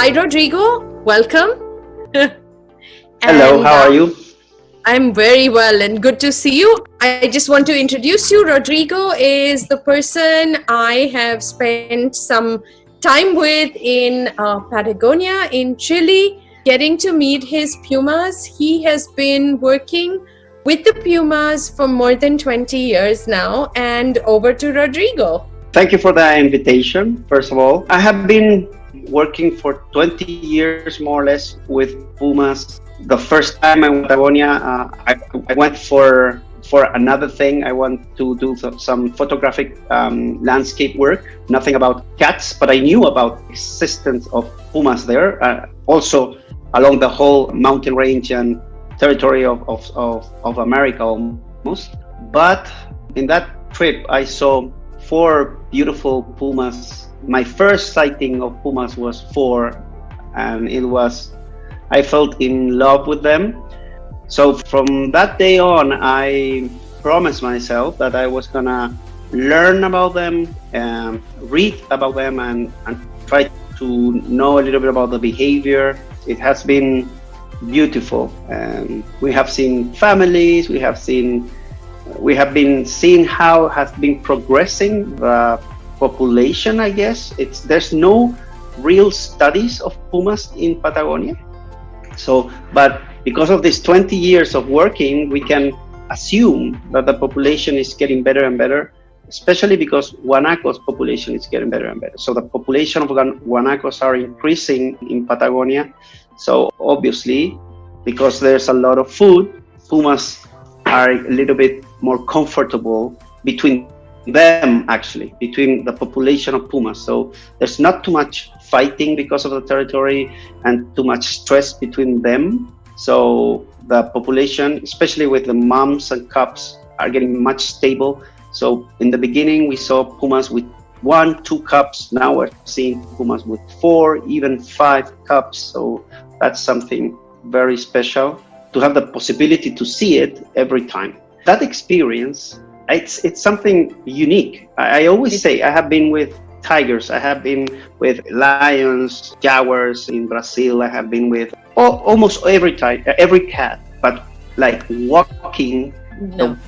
Hi, Rodrigo. Welcome. Hello, how are you? I'm very well and good to see you. I just want to introduce you. Rodrigo is the person I have spent some time with in Patagonia in Chile, getting to meet his Pumas. He has been working with the Pumas for more than 20 years now. And over to Rodrigo. Thank you for the invitation, first of all. I have been working for 20 years, more or less, with Pumas. The first time in Patagonia, I went for another thing. I want to do some photographic landscape work. Nothing about cats, but I knew about the existence of Pumas there. Also along the whole mountain range and territory of America almost. But in that trip, I saw 4 beautiful Pumas. My first sighting of Pumas was 4, and I felt in love with them. So from that day on, I promised myself that I was gonna learn about them, read about them, and try to know a little bit about the behavior. It has been beautiful, and we have seen families. We have been seeing how has been progressing the population. I guess there's no real studies of Pumas in Patagonia. So, but because of these 20 years of working, we can assume that the population is getting better and better, especially because guanacos population is getting better and better. So the population of guanacos are increasing in Patagonia. So obviously, because there's a lot of food, Pumas are a little bit more comfortable between them, actually, between the population of Pumas. So there's not too much fighting because of the territory and too much stress between them. So the population, especially with the moms and cubs, are getting much stable. So in the beginning, we saw Pumas with 1, 2 cubs. Now we're seeing Pumas with 4, even 5 cubs. So that's something very special to have the possibility to see it every time. That experience, it's something unique. I always say I have been with tigers, I have been with lions, jaguars in Brazil, I have been with almost every cat, but like walking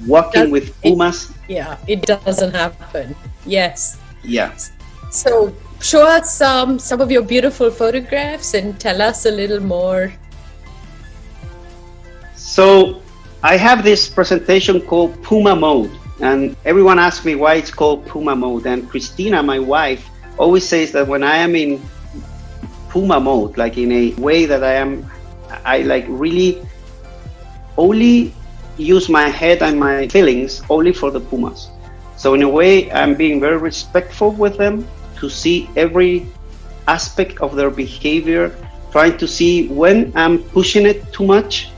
with Pumas. It doesn't happen. Yes. Yeah. So show us some of your beautiful photographs and tell us a little more. So I have this presentation called Puma Mode, and everyone asks me why it's called Puma Mode. And Christina, my wife, always says that when I am in Puma Mode, like in a way that I like really only use my head and my feelings only for the Pumas. So in a way, I'm being very respectful with them to see every aspect of their behavior, trying to see when I'm pushing it too much.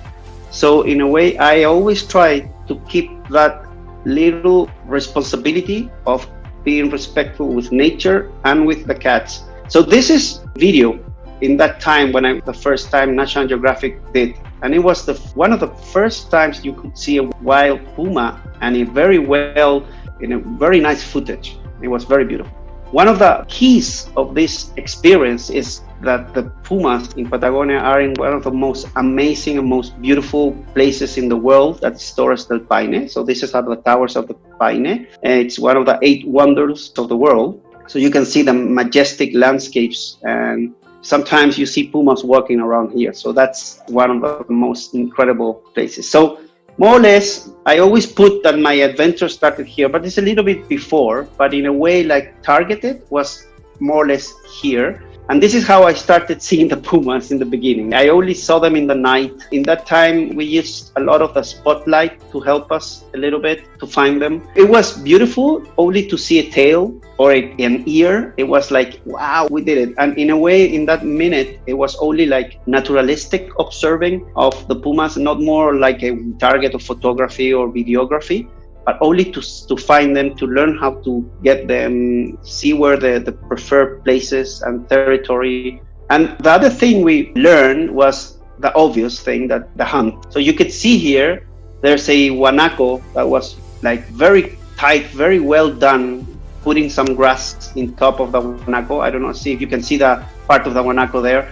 So in a way, I always try to keep that little responsibility of being respectful with nature and with the cats. So this is video in that time when the first time National Geographic did, and it was one of the first times you could see a wild puma, and in a very nice footage. It was very beautiful. One of the keys of this experience is that the Pumas in Patagonia are in one of the most amazing and most beautiful places in the world, that's Torres del Paine. So this is at the towers of the Paine. It's one of the 8 wonders of the world. So you can see the majestic landscapes, and sometimes you see Pumas walking around here. So that's one of the most incredible places. So more or less, I always put that my adventure started here, but it's a little bit before, but in a way like targeted was more or less here. And this is how I started seeing the Pumas in the beginning. I only saw them in the night. In that time, we used a lot of the spotlight to help us a little bit to find them. It was beautiful only to see a tail or an ear. It was like, wow, we did it. And in a way, in that minute, it was only like naturalistic observing of the Pumas, not more like a target of photography or videography, but only to find them, to learn how to get them, see where the preferred places and territory. And the other thing we learned was the obvious thing, that the hunt. So you could see here, there's a guanaco that was like very tight, very well done putting some grass in top of the guanaco. I don't know, see if you can see the part of the guanaco there.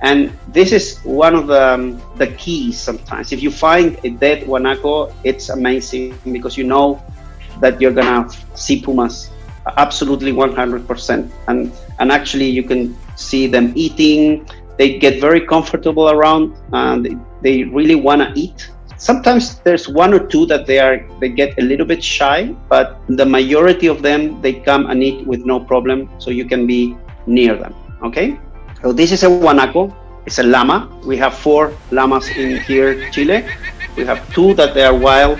And this is one of the keys sometimes. If you find a dead guanaco, it's amazing because you know that you're gonna see pumas absolutely 100%. And actually you can see them eating. They get very comfortable around and they really wanna eat. Sometimes there's one or two that they get a little bit shy, but the majority of them, they come and eat with no problem, so you can be near them, okay? So this is a guanaco, it's a llama. We have 4 llamas in here, Chile. We have 2 that they are wild,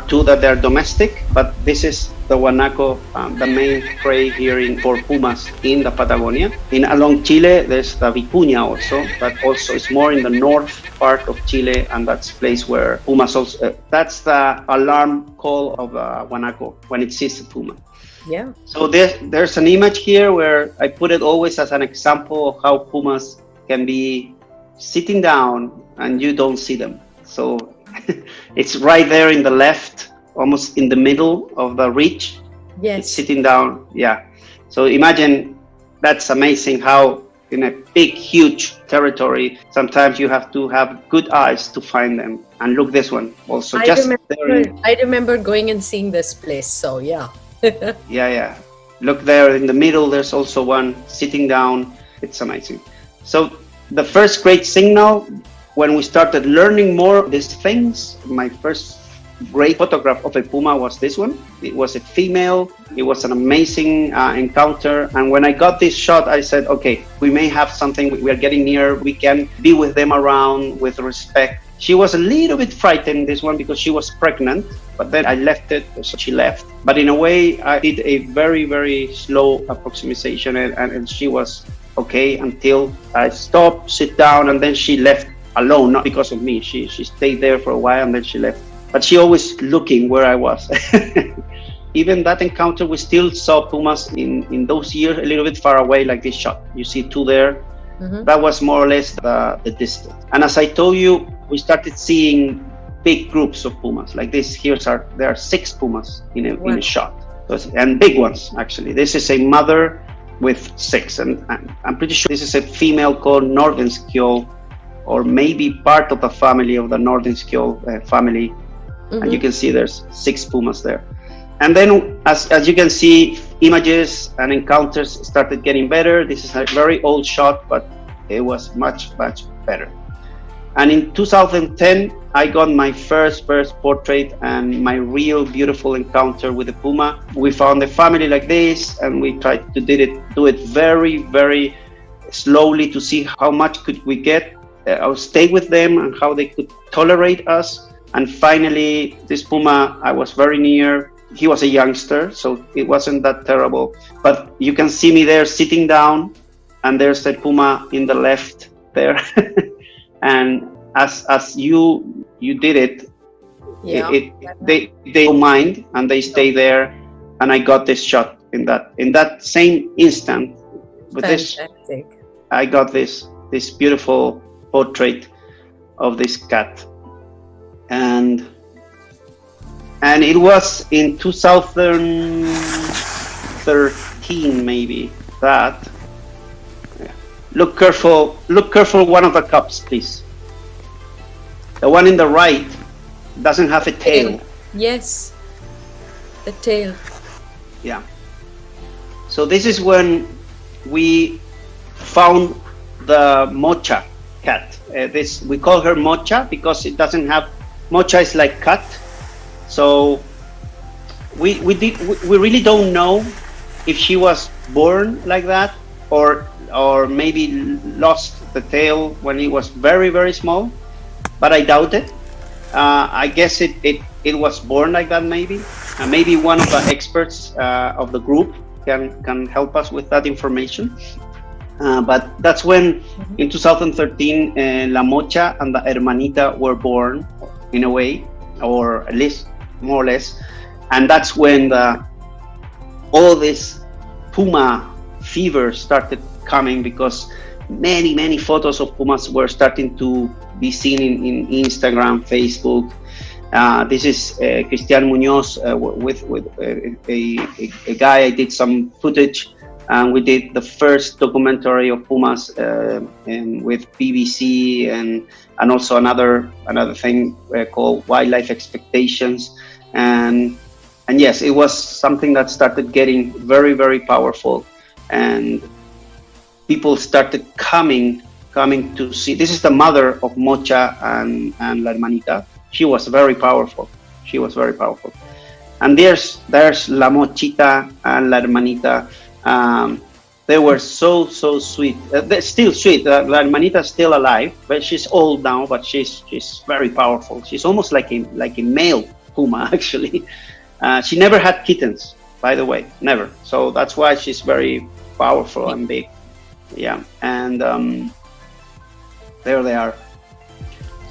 2 that they are domestic, but this is the guanaco, the main prey here for pumas in the Patagonia. Along Chile, there's the vicuña also, but also it's more in the north part of Chile, and that's a place where pumas also, that's the alarm call of a guanaco when it sees a puma. Yeah. So there's an image here where I put it always as an example of how pumas can be sitting down and you don't see them. So it's right there in the left, almost in the middle of the ridge. Yes. It's sitting down, yeah. So imagine, that's amazing how in a big, huge territory, sometimes you have to have good eyes to find them. And look, this one also. I remember going and seeing this place, so yeah. Yeah. Look there in the middle, there's also one sitting down. It's amazing. So the first great signal, when we started learning more of these things, my first great photograph of a puma was this one. It was a female. It was an amazing encounter. And when I got this shot, I said, okay, we may have something. We are getting near. We can be with them around with respect. She was a little bit frightened, this one, because she was pregnant. But then I left it, so she left. But in a way, I did a very, very slow approximation, and she was okay until I stopped, sit down, and then she left alone, not because of me. She stayed there for a while and then she left. But she always looking where I was. Even that encounter, we still saw pumas in those years a little bit far away, like this shot. You see 2 there. Mm-hmm. That was more or less the distance. And as I told you, we started seeing big groups of pumas like this. There are 6 pumas in a shot, and big ones actually. This is a mother with 6, and I'm pretty sure this is a female called Nordenskjöld, or maybe part of the family of the Nordenskjöld family. Mm-hmm. And you can see there's 6 pumas there. And then as you can see, images and encounters started getting better. This is a very old shot, but it was much, much better. And in 2010, I got my first portrait and my real beautiful encounter with the puma. We found a family like this, and we tried to do it very, very slowly to see how much could we get. I'll stay with them and how they could tolerate us. And finally, this puma, I was very near. He was a youngster, so it wasn't that terrible. But you can see me there sitting down, and there's the puma in the left there. And as you did it, yeah, they don't mind, and they stay there. And I got this shot in that same instant. With Fantastic. I got this beautiful portrait of this cat, and it was in 2013 maybe that. Yeah. Look careful, one of the cups, please. The one in the right doesn't have a tail. Yes, the tail. Yeah. So this is when we found the MOCHA cat. We call her MOCHA because it doesn't have, MOCHA is like cat. So we really don't know if she was born like that or maybe lost the tail when it was very, very small, but I doubt it. I guess it was born like that maybe. Maybe one of the experts of the group can help us with that information. But that's when, in 2013, La Mocha and the Hermanita were born, in a way, or at least more or less. And that's when all this puma fever started coming, because many photos of pumas were starting to be seen in Instagram, Facebook. This is Cristian Munoz with a guy. I did some footage, and we did the first documentary of Pumas and with BBC and also another thing called Wildlife Expectations, and yes, it was something that started getting very, very powerful, and people started coming to see. This is the mother of MOCHA and La Hermanita. She was very powerful. And there's La Mochita and La Hermanita. They were so sweet. They're still sweet. La Hermanita is still alive, but she's old now. But she's very powerful. She's almost like a male puma, actually. She never had kittens, by the way, never. So that's why she's very powerful and big. Yeah, and there they are.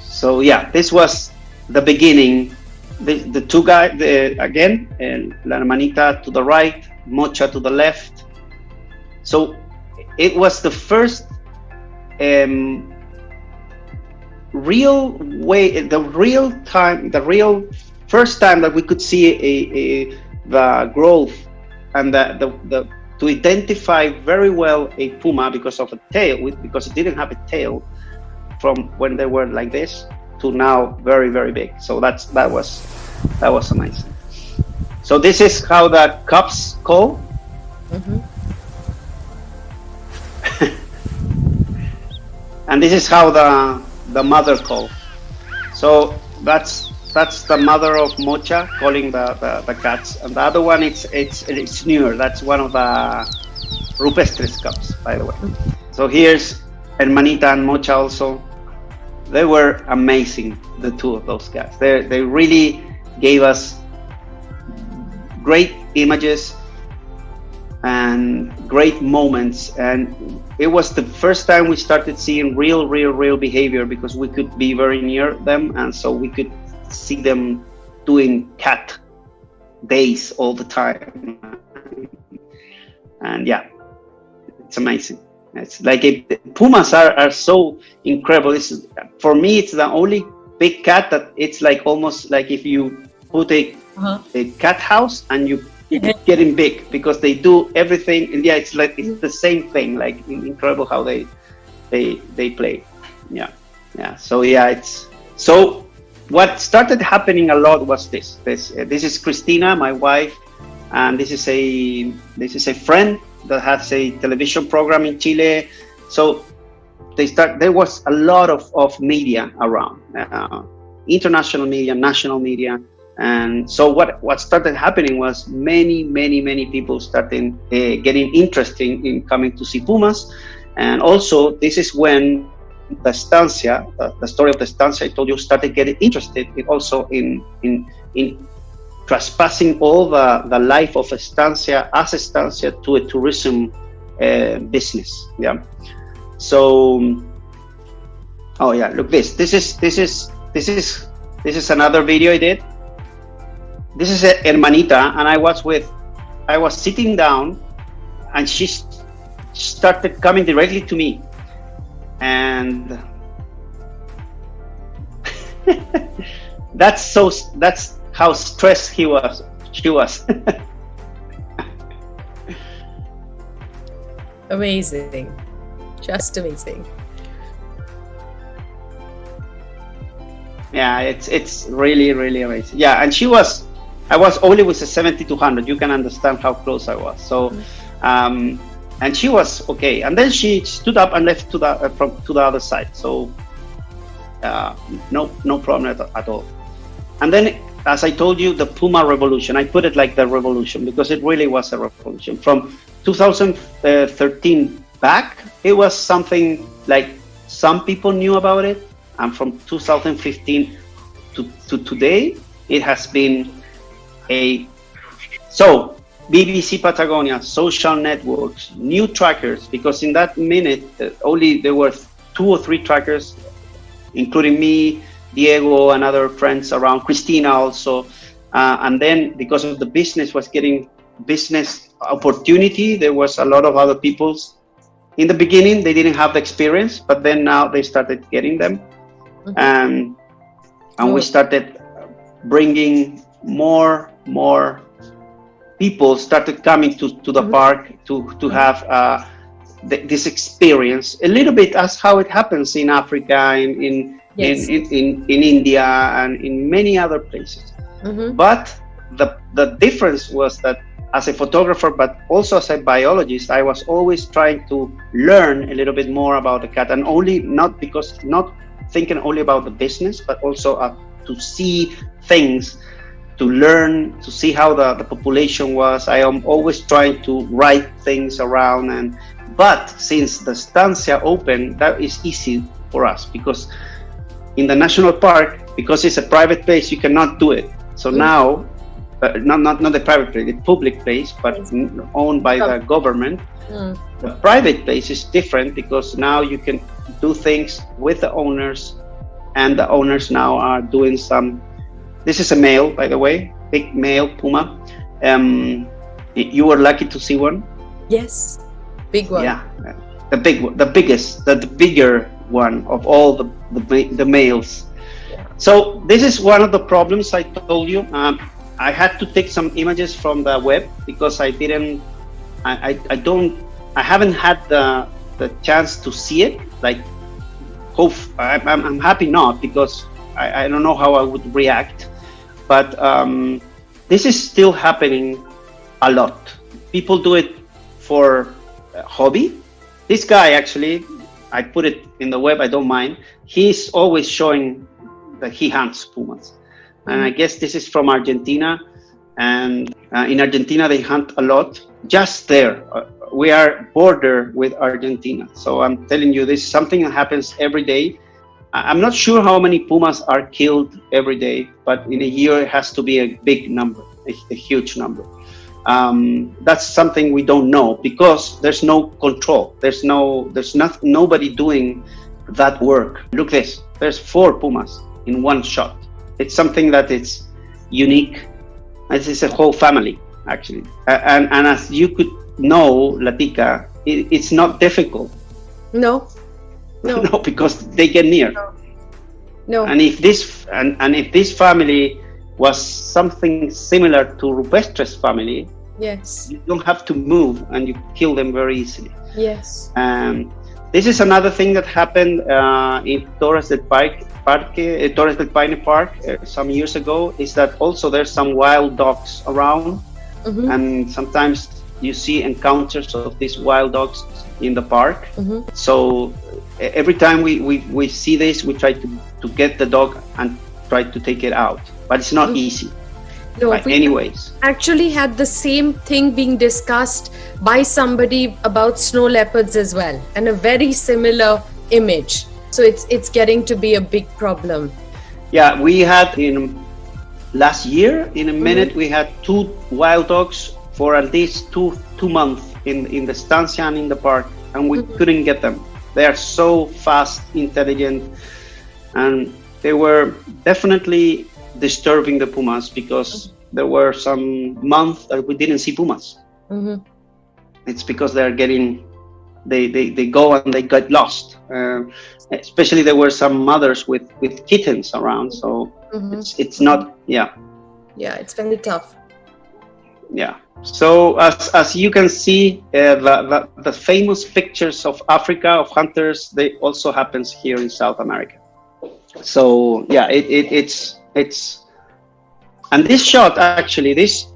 So yeah, this was the beginning. The two guys again, La Hermanita to the right, MOCHA to the left. So it was the first real first time that we could see the growth and the to identify very well a puma because of a tail, because it didn't have a tail from when they were like this to now very, very big. So that was amazing. So this is how the cubs call. Mm-hmm. And this is how the mother call. So that's the mother of MOCHA calling the cats, and the other one it's newer. That's one of the rupestres cubs, by the way. So here's Hermanita and MOCHA also. They were amazing, the two of those cats. They really gave us great images and great moments, and it was the first time we started seeing real behavior, because we could be very near them, and so we could see them doing cat days all the time. And yeah, it's amazing. It's like pumas are so incredible. For me, it's the only big cat that it's like almost like if you put a cat house and you getting big, because they do everything, and yeah, it's the same thing. Like incredible how they play. Yeah. So yeah, it's so. What started happening a lot was this. This is Cristina, my wife, and this is a friend that has a television program in Chile. So there was a lot of media around, international media, national media. And so what started happening was many people started getting interested in coming to see pumas. And also this is when the estancia, the story of the estancia I told you, started getting interested in trespassing all the life of estancia as estancia to a tourism business. Yeah. So oh yeah, look this is another video I did. This is a Hermanita, and I was sitting down, and she started coming directly to me, and that's how stressed she was. Amazing, just amazing. Yeah, it's really amazing. Yeah, and I was only with a 70-100. You can understand how close I was. So, and she was okay. And then she stood up and left to the other side. So, no problem at all. And then, as I told you, the Puma revolution. I put it like the revolution because it really was a revolution. From 2013 back, it was something like some people knew about it, and from 2015 to today, it has been so BBC Patagonia, social networks, new trackers, because in that minute only there were 2 or 3 trackers, including me, Diego, and other friends around, Cristina also, and then because of the business was getting business opportunity, there was a lot of other people. In the beginning they didn't have the experience, but then now they started getting them. And we started bringing more people started coming to the park to have this experience, a little bit as how it happens in Africa, in India, and in many other places. But the difference was that as a photographer, but also as a biologist, I was always trying to learn a little bit more about the cat, and not thinking only about the business, but also to see things, to learn, to see how the population was. I am always trying to write things around, but since the estancia opened, that is easy for us, because in the national park, because it's a private place, you cannot do it. So now, not the private place, the public place, but owned by the government. The private place is different, because now you can do things with the owners, and the owners now are doing some. This is a male, by the way, big male Puma. You were lucky to see one. Yes, big one. Yeah, the bigger one of all the males. So this is one of the problems I told you. I had to take some images from the web, because I haven't had the chance to see it. Like, I'm happy not, because I don't know how I would react. But this is still happening a lot. People do it for hobby. This guy, actually, I put it in the web, I don't mind. He's always showing that he hunts pumas. And I guess this is from Argentina. And in Argentina, they hunt a lot. Just there, we are border with Argentina. So I'm telling you, this is something that happens every day. I'm not sure how many pumas are killed every day, but in a year it has to be a big number, a huge number. That's something we don't know, because there's no control. There's nobody doing that work. Look this, there's 4 pumas in one shot. It's something that is unique. It's a whole family, actually. And as you could know, Latika, it's not difficult. No, because they get near. No. And if this family was something similar to Rupestre's family, yes, you don't have to move, and you kill them very easily. Yes. This is another thing that happened in Torres del Paine Park some years ago, is that also there's some wild dogs around, and sometimes you see encounters of these wild dogs in the park. So every time we see this, we try to get the dog and try to take it out, but it's not easy. No, anyways, actually had the same thing being discussed by somebody about snow leopards as well, and a very similar image. So it's getting to be a big problem. Yeah, we had in last year, in a minute, we had 2 wild dogs for at least two months in the estancia and in the park, and we couldn't get them. They are so fast, intelligent, and they were definitely disturbing the pumas, because there were some months that we didn't see pumas. It's because they go and they get lost. Especially there were some mothers with kittens around, so it's not. Yeah, it's very tough. Yeah. So as you can see, the famous pictures of Africa, of hunters, they also happens here in South America. So yeah, it's and this shot, actually, this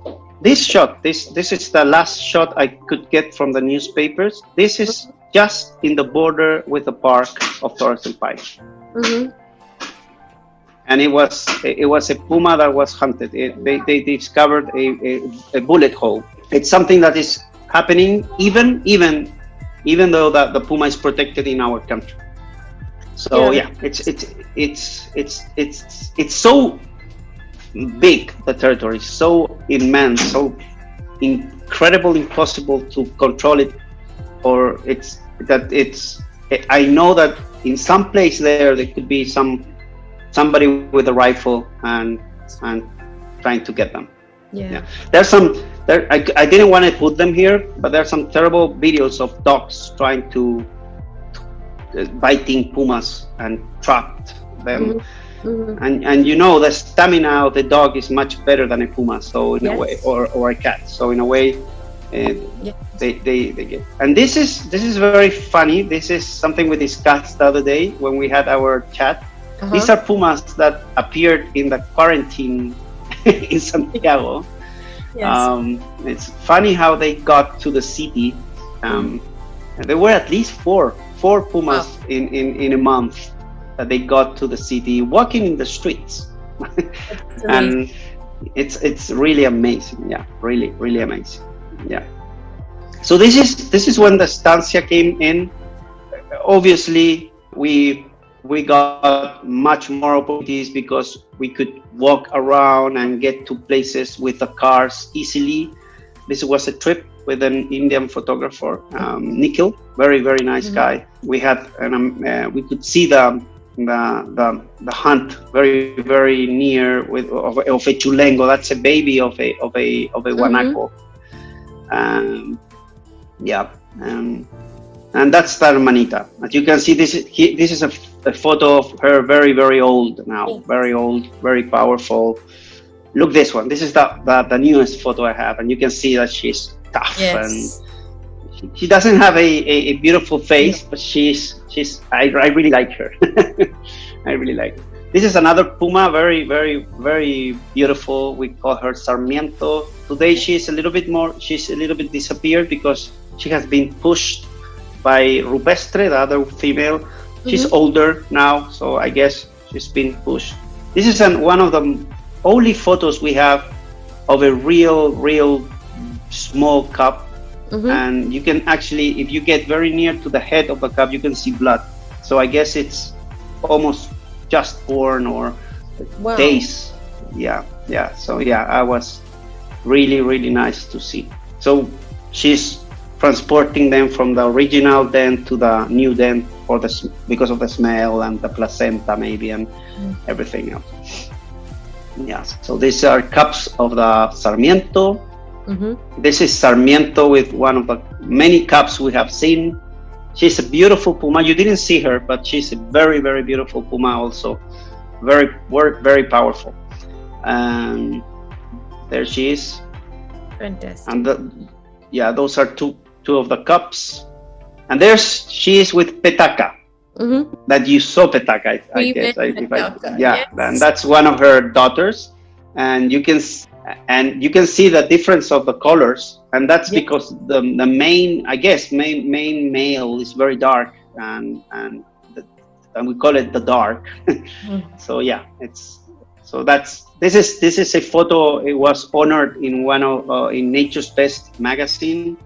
shot, this is the last shot I could get from the newspapers. This is just in the border with the park of Torres del Paine. And it was a puma that was hunted. They discovered a bullet hole. It's something that is happening even though the puma is protected in our country. So yeah, it's so big, the territory is so immense, so incredible, impossible to control it. Or I know that in some place there could be somebody with a rifle and trying to get them. Yeah. There's I didn't want to put them here, but there's some terrible videos of dogs trying to biting pumas and trapped them. And you know, the stamina of the dog is much better than a Puma, so in a way, or a cat. So in a way, they get. And this is very funny. This is something we discussed the other day when we had our chat. These are Pumas that appeared in the quarantine in Santiago. It's funny how they got to the city. There were at least four Pumas in a month that they got to the city, walking in the streets. And it's really amazing. Yeah, really amazing. Yeah. So this is when the estancia came in. Obviously, we got much more opportunities because we could walk around and get to places with the cars easily. This was a trip with an Indian photographer, Nikhil, very nice guy. We had we could see the hunt very near of a chulengo. That's a baby of a guanaco. And that's the hermanita. As you can see, this is a photo of her very old now, very old, very powerful. Look, this one. This is the newest photo I have, and you can see that she's tough and she doesn't have a beautiful face, but I really like her. I really like her. This is another Puma, very beautiful. We call her Sarmiento. Today she's a little bit disappeared because she has been pushed by Rupestre, the other female. She's older now, so I guess she's been pushed. This is one of the only photos we have of a real small cub. And you can actually, if you get very near to the head of the cub, you can see blood. So I guess it's almost just born or days. So I was really nice to see. So she's transporting them from the original den to the new den because of the smell and the placenta maybe and everything else. So these are cups of the Sarmiento. This is Sarmiento with one of the many cups we have seen. She's a beautiful Puma. You didn't see her, but she's a very beautiful Puma also. Very powerful. And there she is. Fantastic. And those are two of the cups. And she is with Petaka. That you saw Petaka, I guess. And that's one of her daughters. And you can see the difference of the colors, and that's because the main male is very dark, and we call it the dark. So this is a photo. It was honored in one of in Nature's Best magazine.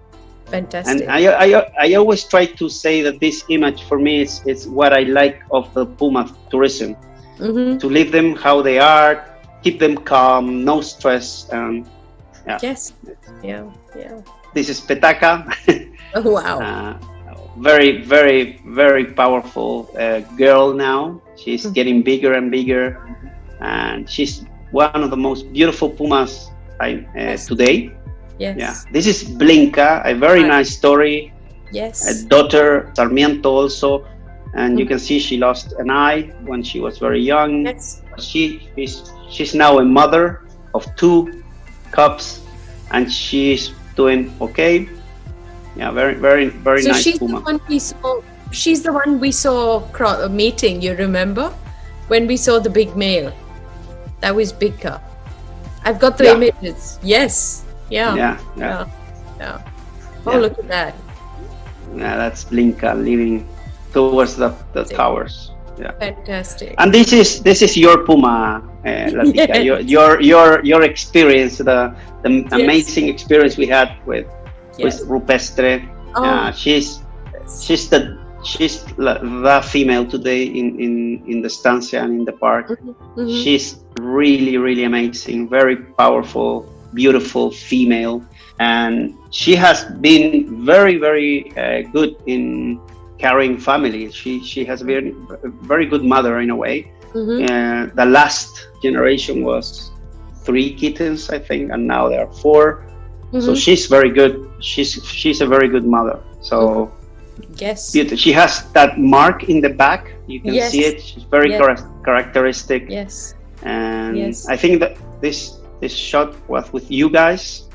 Fantastic. And I always try to say that this image for me is what I like of the Puma tourism, to leave them how they are. Keep them calm, no stress, and This is Petaka. Oh, wow. Very powerful girl now. She's getting bigger and bigger, and she's one of the most beautiful Pumas today. Yes. Yeah. This is Blinka, a very nice story. Yes. A daughter, Sarmiento also. And you can see she lost an eye when she was very young. Yes. She's now a mother of 2 cubs, and she's doing okay. Yeah, very So nice she's Puma. She's the one we saw meeting. You remember when we saw the big male? That was Big Cup. I've got the images. Yes. Yeah. Oh, look at that. Yeah, that's Blinka living towards the towers. Yeah. Fantastic. And this is your Puma, Latika. Your experience, the amazing experience we had with Rupestre. She's the female today in the estancia and in the park. She's really amazing, very powerful, beautiful female, and she has been very good in carrying family. She has been a very good mother in a way. The last generation was 3 kittens, I think, and now there are 4. So she's very good. She's a very good mother. So Yes. beautiful. She has that mark in the back. You can Yes. see it. She's very characteristic. Yes. And Yes. I think that this shot was with you guys.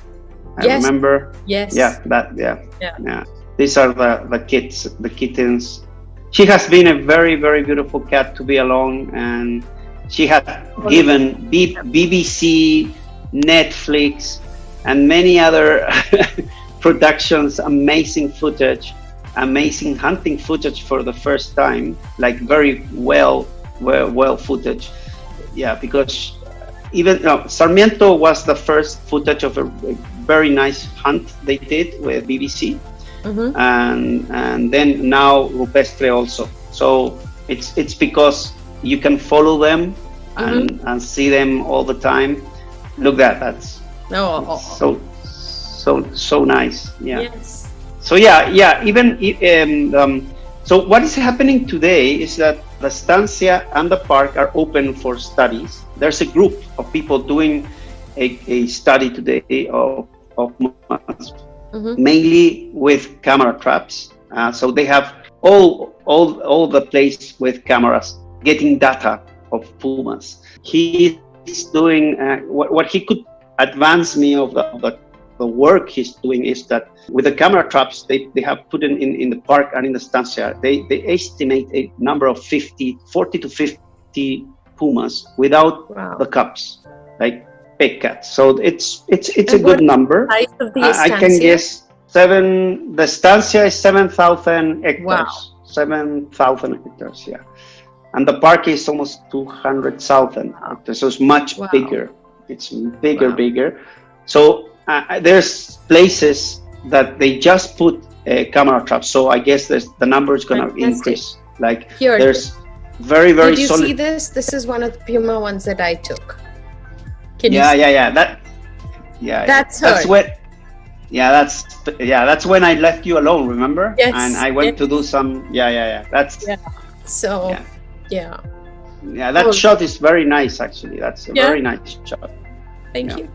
I Yes. remember. Yes. Yeah. Yeah. These are the kittens. She has been a very, very beautiful cat to be along, and she has given BBC, Netflix, and many other productions amazing footage, amazing hunting footage for the first time, like very well footage. Yeah, because even Sarmiento was the first footage of a very nice hunt they did with BBC. And then now Rupestre also. So it's because you can follow them and see them all the time. Look at that. That's so nice. Yeah. Yes. So so what is happening today is that the estancia and the park are open for studies. There's a group of people doing a study today of moths, mainly with camera traps. So they have all the place with cameras getting data of pumas. He is doing what he could advance me of the work he's doing is that with the camera traps they have put in the park and in the estancia, they estimate a number of 40 to 50 pumas without the cubs, like big cats. So it's a good number. Size of the I can guess the estancia is 7,000 hectares. Wow. 7,000 hectares, yeah. And the park is almost 200,000 hectares, so it's much bigger. It's bigger. So there's places that they just put camera traps. So I guess the number is going to increase. Like here, there's very solid. Did you see this? This is one of the puma ones that I took. Can you see? That's when. That's when I left you alone. Remember? Yes. And I went to do some. That's. Yeah. So. Yeah. Yeah, that shot is very nice. Actually, that's a very nice shot. Thank you.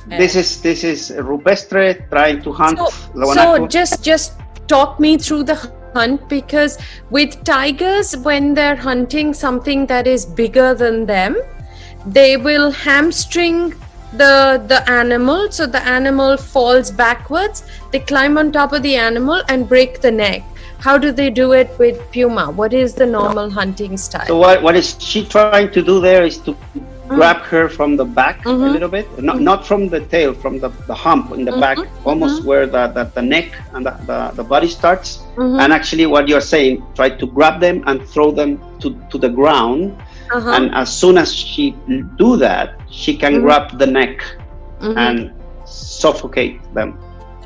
This is Rupestre trying to hunt the guanaco. So just talk me through the hunt, because with tigers, when they're hunting something that is bigger than them, they will hamstring the animal, so the animal falls backwards. They climb on top of the animal and break the neck. How do they do it with puma? What is the normal hunting style? So what is she trying to do there is to grab her from the back a little bit, not from the tail, from the hump in the back, almost where the neck and the body starts. And actually what you're saying, try to grab them and throw them to the ground. And as soon as she do that, she can grab the neck and suffocate them.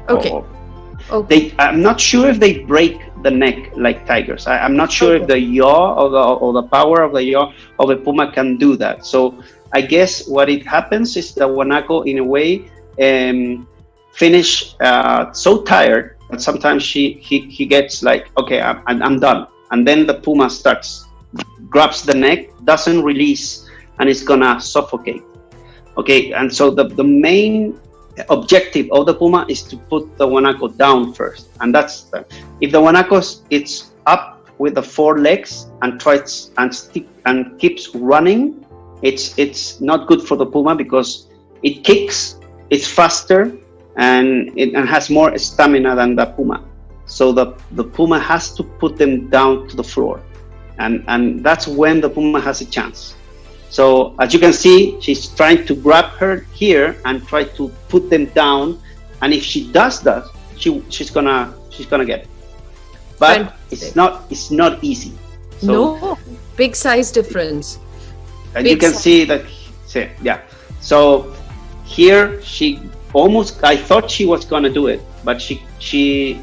Okay. I'm not sure if they break the neck like tigers. I'm not sure if the yaw or the power of the yaw of a puma can do that. So I guess what it happens is the guanaco, in a way, finish so tired that sometimes he gets like, okay, I'm done, and then the puma grabs the neck, doesn't release, and it's gonna suffocate. Okay, and so the main objective of the puma is to put the guanaco down first, and that's if the guanaco it's up with the four legs and tries and keeps running, it's not good for the puma because it kicks, it's faster, and it has more stamina than the puma. So the puma has to put them down to the floor, and that's when the puma has a chance. So as you can see, she's trying to grab her here and try to put them down. And if she does that, she's gonna get it. But it's not easy. So, no, big size difference. And you can see that. So here she almost. I thought she was gonna do it, but the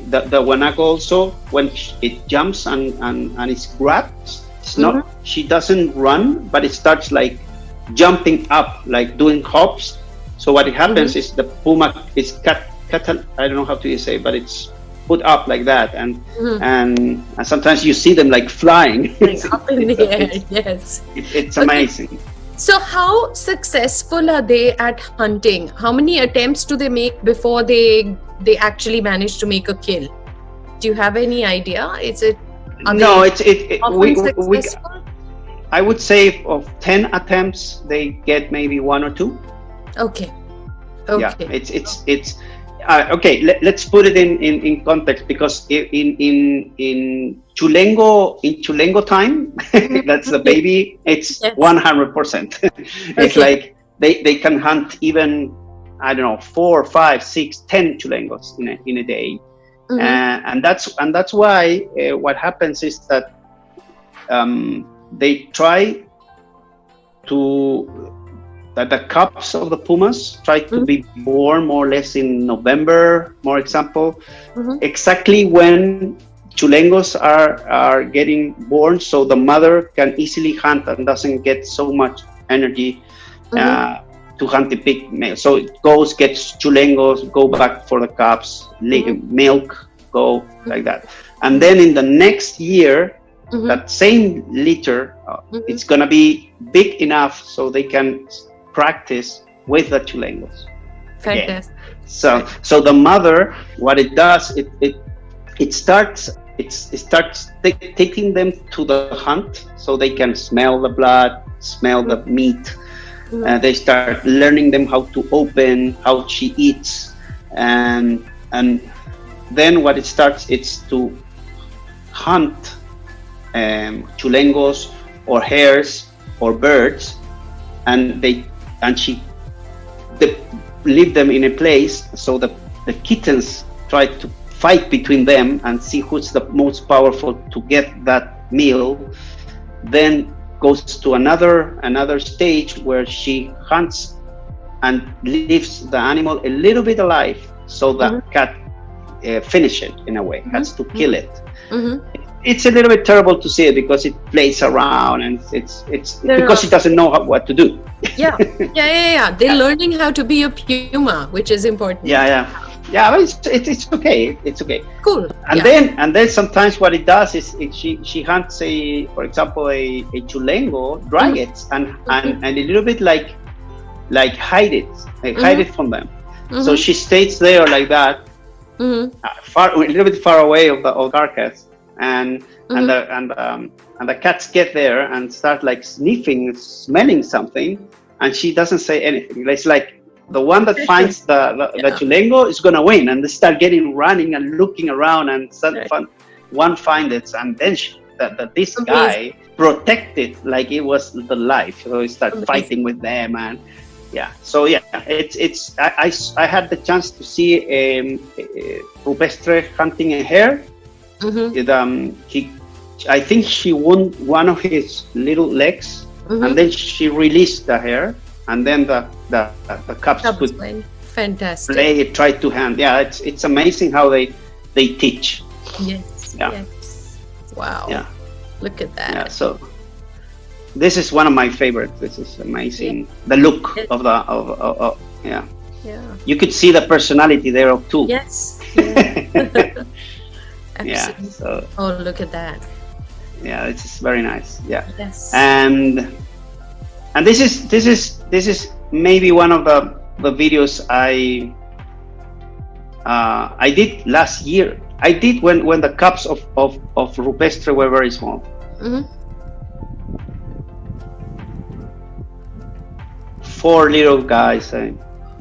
guanaco also, when it jumps and it's grabbed. It's not. She doesn't run, but it starts like jumping up, like doing hops. So what it happens is the puma is cut. I don't know how to say, but it's put up like that, and sometimes you see them like flying up in the air. Yes, it's amazing. So how successful are they at hunting? How many attempts do they make before they they actually manage to make a kill? Do you have any idea? No, we successful? I would say of 10 attempts, they get maybe 1 or 2. Okay. Yeah, it's okay. Let's put it in context, because in Chulengo time, that's the baby. It's 100%. It's like they can hunt even, I don't know, 4, 5, 6, 10 Chulengos in a day. And that's why what happens is that they try to, that the cubs of the Pumas try to be born more or less in November, for example, exactly when Chulengos are getting born, so the mother can easily hunt and doesn't get so much energy to hunt the big male. So it goes, gets Chulengos, go back for the cubs, milk, go like that. And then in the next year, that same litter, it's gonna be big enough so they can practice with the Chulengos. Fantastic. So the mother, what it does, it starts taking them to the hunt so they can smell the blood, smell the meat. They start learning them how to open, how she eats, and then what it starts, it's to hunt Chulengos or hares or birds, and she leave them in a place so the kittens try to fight between them and see who's the most powerful to get that meal. Then goes to another stage where she hunts and leaves the animal a little bit alive, so the cat finish it in a way, has to kill it. It's a little bit terrible to see it because it plays around and it's because she doesn't know what to do. They're learning how to be a puma, which is important. But it's okay. It's okay. Cool. And then sometimes what it does is she hunts for example a Chulengo, drag it and a little bit like hide it from them. So she stays there like that, a little bit far away of the carcass, and the cats get there and start like sniffing, smelling something, and she doesn't say anything. It's like the one that finds the Chulengo is gonna win, and they start running and looking around, and one finds it, and then this guy protected like it was the life, so he started fighting with them, and I had the chance to see Rupestre hunting a hare. I think she won one of his little legs, and then she released the hare, and then the cubs could try to hand. It's amazing how they teach. Yes. Wow. Yeah. Look at that. Yeah. So this is one of my favorites. This is amazing. The look of the You could see the personality there too. Yes. Absolutely. So, look at that. Yeah, it's very nice. Yeah. Yes. And this is maybe one of the videos I did last year. I did when the cubs of Rupestre were very small. 4 little guys.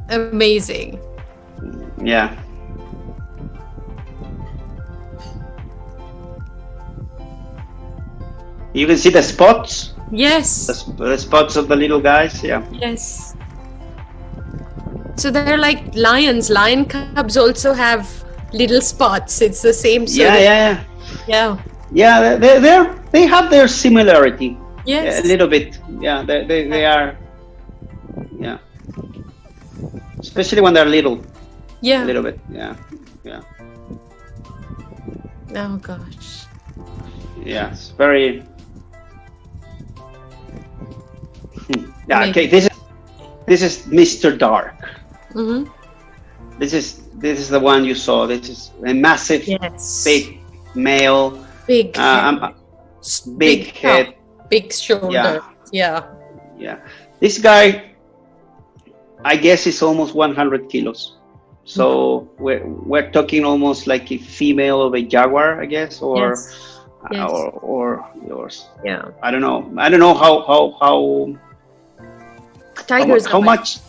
Amazing. Yeah. You can see the spots. Yes. The spots of the little guys. Yeah. Yes. So they're like lions. Lion cubs also have little spots. It's the same sort of. Yeah. They have their similarity. Yes. A little bit. Yeah. They are. Yeah. Especially when they're little. Yeah. A little bit. Yeah. Oh gosh. Yeah. It's very. Yeah. Okay. This is Mr. Dark. This is the one you saw. This is a massive, big male. Big head. Big head. Big shoulder. Yeah. This guy, I guess, is almost 100 kilos. So we're talking almost like a female of a jaguar, I guess, or Yes. or yours. Yeah. I don't know how Tigers. how much.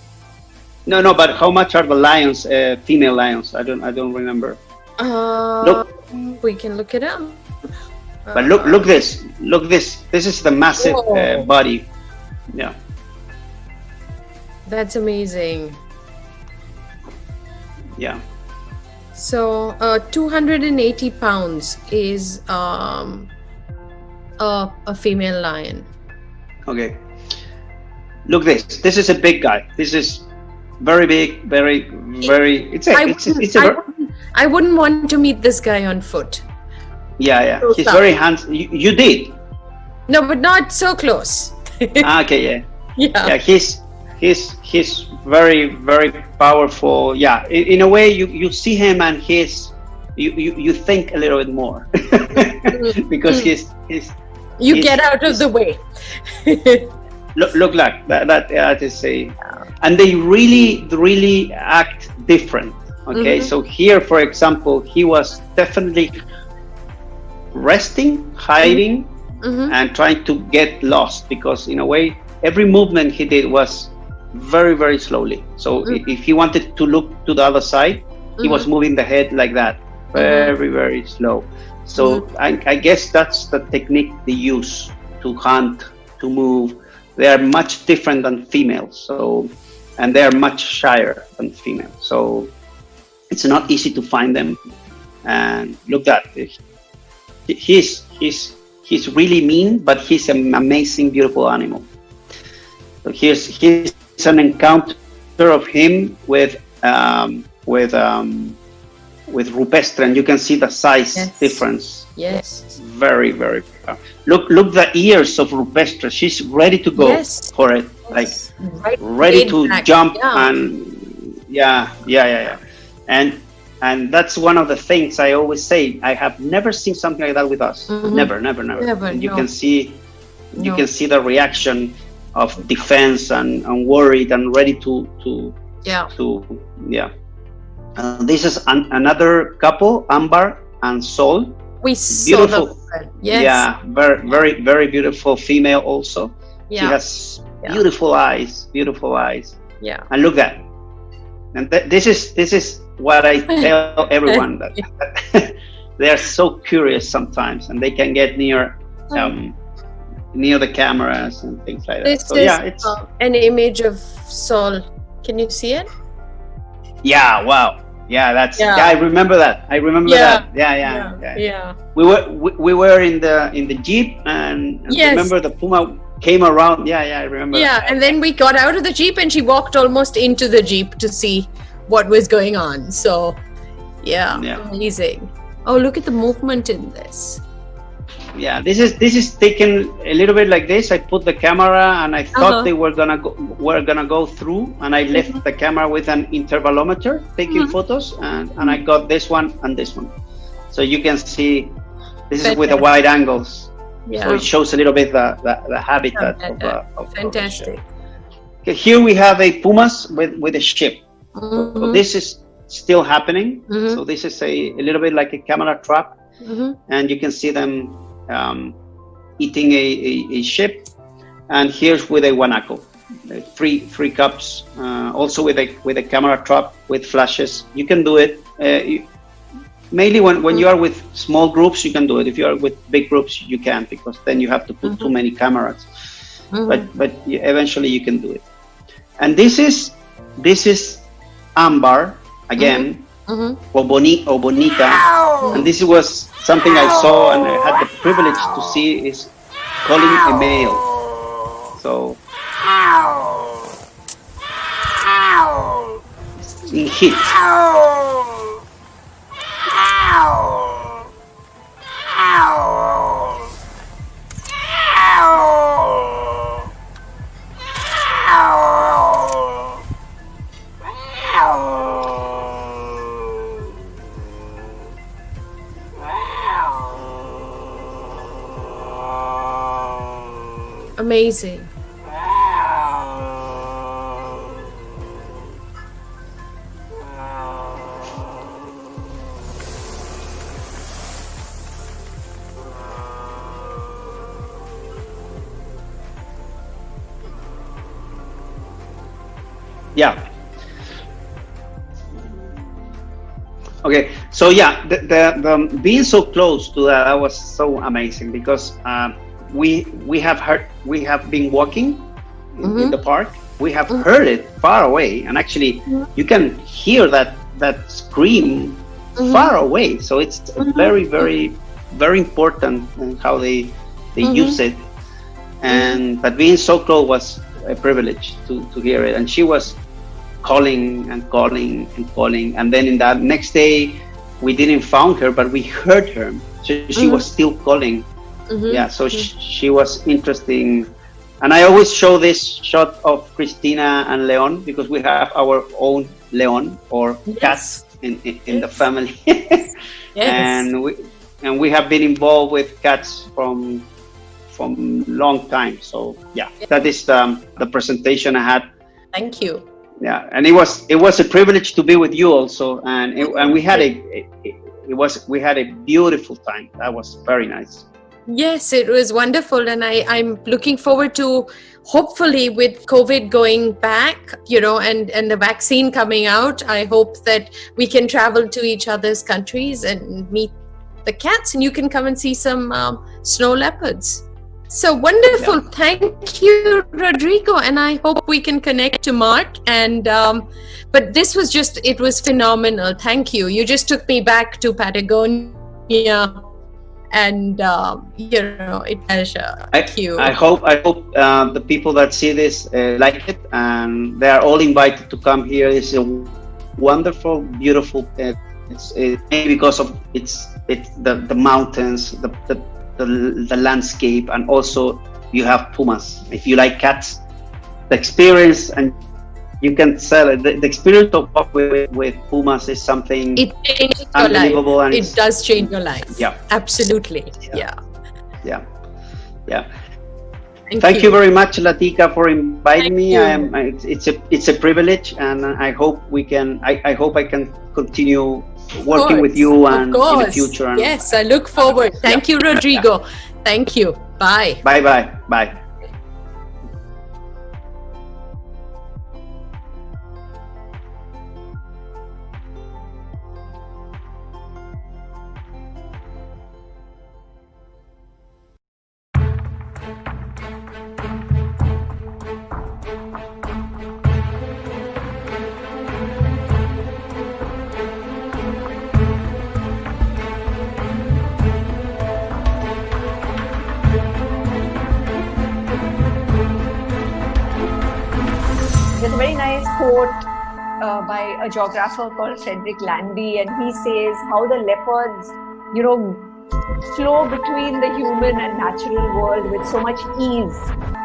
No, but how much are the lions, female lions? I don't remember. Look, We can look it up. but look this. This is the massive body. Yeah. That's amazing. Yeah. So 280 pounds is a female lion. Okay. Look this. This is a big guy. This is very big, very. I wouldn't want to meet this guy on foot. Yeah. He's very handsome. You did. No, but not so close. Okay. Yeah. Yeah. He's very, very powerful. Yeah. In a way, you see him and you think a little bit more because he's. You get out of the way. Look like that is a, and they really act different. Okay, so here, for example, he was definitely resting, hiding, and trying to get lost because in a way, every movement he did was very, very slowly. So if he wanted to look to the other side, he was moving the head like that, very, very slow. So I guess that's the technique they use to hunt, to move. They are much different than females. So, and they are much shyer than females. So it's not easy to find them. And look at this. He's really mean, but he's an amazing, beautiful animal. So here's an encounter of him with rupestre, and you can see the size difference. Yes. Very, very. Look the ears of rupestre. She's ready to go for it, like ready to jump and yeah. And that's one of the things I always say. I have never seen something like that with us. Never. And you can see the reaction of defense and worried and ready to. This is another couple, Amber and Sol. We saw them. Yes. Yeah, very, very, very beautiful female also. Yeah. She has beautiful eyes. Yeah. And look at that. And this is what I tell everyone that they are so curious sometimes, and they can get near the cameras and things like that. This so is it's an image of Sol. Can you see it? Yeah. Wow. Yeah, I remember that. That. Yeah. We were in the Jeep and remember the Puma came around. Yeah, I remember. Yeah, and then we got out of the Jeep and she walked almost into the Jeep to see what was going on. So, amazing. Oh, look at the movement in this. Yeah, this is taken a little bit like this. I put the camera and I thought they were gonna go through, and I left the camera with an intervalometer taking photos, and I got this one and this one. So you can see this is with the wide angles. Yeah. So it shows a little bit the habitat of fantastic. Okay, here we have a Pumas with a ship. So this is still happening. So this is a little bit like a camera trap, and you can see them eating a ship. And here's with a guanaco, three cups, also with a camera trap with flashes. You can do it mainly when you are with small groups. You can do it. If you are with big groups, you can't, because then you have to put too many cameras. But eventually you can do it. And this is Amber again, or Bonita, and this was something I saw and I had the privilege to see, is calling a male. So in heat. Amazing. Yeah. Okay. So yeah, the being so close to that was so amazing because we have been walking in the park. We have heard it far away, and actually you can hear that scream far away. So it's very, very, very important in how they use it. And but being so close was a privilege to hear it. And she was calling and calling and calling, and then in that next day we didn't found her, but we heard her. So she was still calling. Yeah. So she was interesting. And I always show this shot of Christina and Leon because we have our own Leon or cats in the family. And we have been involved with cats from long time. So yeah, that is the presentation I had. Thank you. Yeah, and it was a privilege to be with you also, and we had a beautiful time. That was very nice. Yes, it was wonderful, and I'm looking forward to, hopefully with COVID going back, and the vaccine coming out, I hope that we can travel to each other's countries and meet the cats, and you can come and see some snow leopards. So wonderful. Yeah. Thank you, Rodrigo, and I hope we can connect to Mark. And but this was it was phenomenal. Thank you. You just took me back to Patagonia. And it was thank you. I hope the people that see this like it, and they are all invited to come here. It's a wonderful, beautiful. It's maybe because of it's the mountains, the landscape, and also you have pumas. If you like cats, the experience, and you can sell it. The experience of walk with pumas is something unbelievable, and it does change your life. Yeah, absolutely. Yeah. Thank you very much, Latika, for inviting me. It's a privilege, and I hope we can. I hope I can continue working with you and in the future. And yes, I look forward. Thank you, Rodrigo. Thank you. Bye. Bye. There's a very nice quote by a geographer called Frederick Landy, and he says how the leopards, flow between the human and natural world with so much ease.